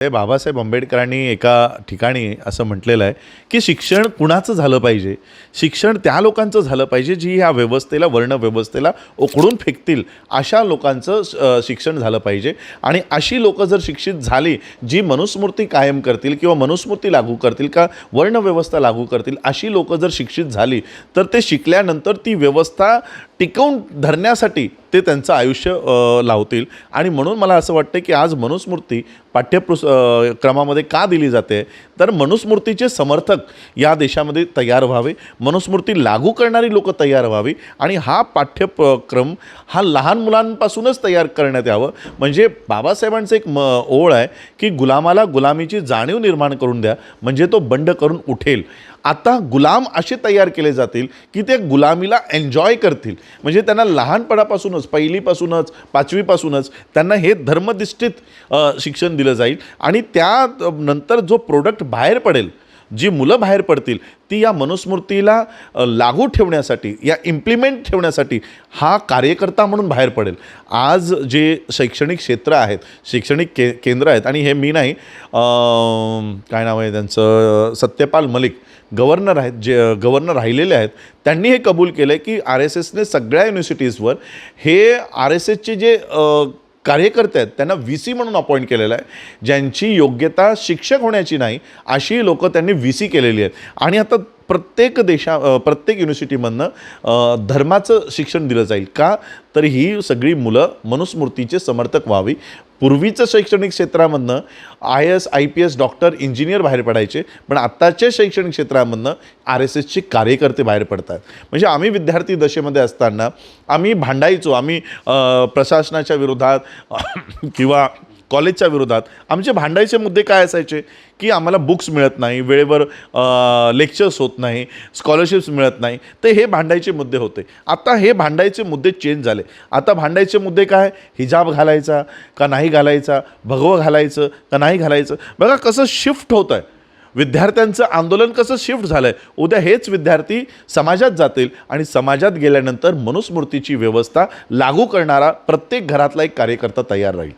ते बाबासाहेब आंबेडकरांनी एका ठिकाणी असं म्हटलेलं आहे की शिक्षण कुणाचं झालं पाहिजे, शिक्षण त्या लोकांचं झालं पाहिजे जी ह्या व्यवस्थेला, वर्ण व्यवस्थेला उखडून फेकतील अशा लोकांचं शिक्षण झालं पाहिजे. आणि अशी लोकं जर शिक्षित झाली जी मनुस्मृती कायम करतील किंवा मनुस्मृती लागू करतील का वर्ण व्यवस्था लागू करतील, अशी लोकं जर शिक्षित झाली तर ते शिकल्यानंतर ती व्यवस्था टिकवून धरण्यासाठी ते त्यांचं आयुष्य लावतील. आणि म्हणून मला असं वाटतं की आज मनुस्मृती क्रमामध्ये का दिली जाते तर मनुस्मृतीचे समर्थक या देशामध्ये तयार व्हावे, मनुस्मृती लागू करणारी लोक तयार व्हावी आणि हा पाठ्यक्रम हा लहान मुलांपासूनच तयार करण्यात यावं. म्हणजे बाबासाहेबांचं एक ओळ आहे की गुलामाला गुलामीची जाणीव निर्माण करून द्या म्हणजे तो बंड करून उठेल. आता गुलाम असे तयार केले जातील की ते गुलामीला एन्जॉय करतील. म्हणजे त्यांना लहानपणापासूनच, पहिलीपासूनच, पाचवीपासूनच त्यांना हे धर्मनिष्ठित शिक्षण दिलं जाईल आणि त्यानंतर जो प्रोडक्ट बाहेर पडेल, जी मुलं बाहेर पडतील ती या मनुस्मृतीला लागू ठेवण्यासाठी, या इम्प्लिमेंट ठेवण्यासाठी हा कार्यकर्ता म्हणून बाहेर पडेल. आज जे शैक्षणिक क्षेत्र आहेत, शैक्षणिक केंद्र आहेत आणि हे मी नाही, काय नाव आहे त्यांचं, सत्यपाल मलिक गव्हर्नर आहेत, जे गव्हर्नर राहिलेले आहेत, त्यांनी हे कबूल केलं आहे की RSSने सगळ्या युनिव्हर्सिटीजवर हे RSSचे जे कार्यकर्ते आहेत त्यांना VC म्हणून अपॉइंट केलेलं आहे. ज्यांची योग्यता शिक्षक होण्याची नाही अशी लोकं त्यांनी VC केलेली आहेत. आणि आता प्रत्येक युनिव्हर्सिटीमधनं धर्माचं शिक्षण दिलं जाईल का तर ही सगळी मुलं मनुस्मृतीचे समर्थक व्हावी. पूर्वीचं शैक्षणिक क्षेत्रामधनं IAS, IPS, डॉक्टर, इंजिनियर बाहेर पडायचे, पण आत्ताच्या शैक्षणिक क्षेत्रामधनं RSSचे कार्यकर्ते बाहेर पडतात. म्हणजे आम्ही विद्यार्थी दशेमध्ये असताना आम्ही भांडायचो, आम्ही प्रशासनाच्या विरोधात किंवा कॉलेजच्या विरोधात आमचे भांडायचे मुद्दे काय असायचे की आम्हाला बुक्स मिळत नाही, वेळेवर लेक्चर्स होत नाही, स्कॉलरशिप्स मिळत नाही, तर हे भांडायचे मुद्दे होते. आता हे भांडायचे मुद्दे चेंज झाले. आता भांडायचे मुद्दे काय, हिजाब घालायचा का नाही घालायचा, भगवं घालायचं का नाही घालायचं. बघा कसं शिफ्ट होतं आहे, विद्यार्थ्यांचं आंदोलन कसं शिफ्ट झालं आहे. उद्या हेच विद्यार्थी समाजात जातील आणि समाजात गेल्यानंतर मनुस्मृतीची व्यवस्था लागू करणारा प्रत्येक घरातला एक कार्यकर्ता तयार राहील.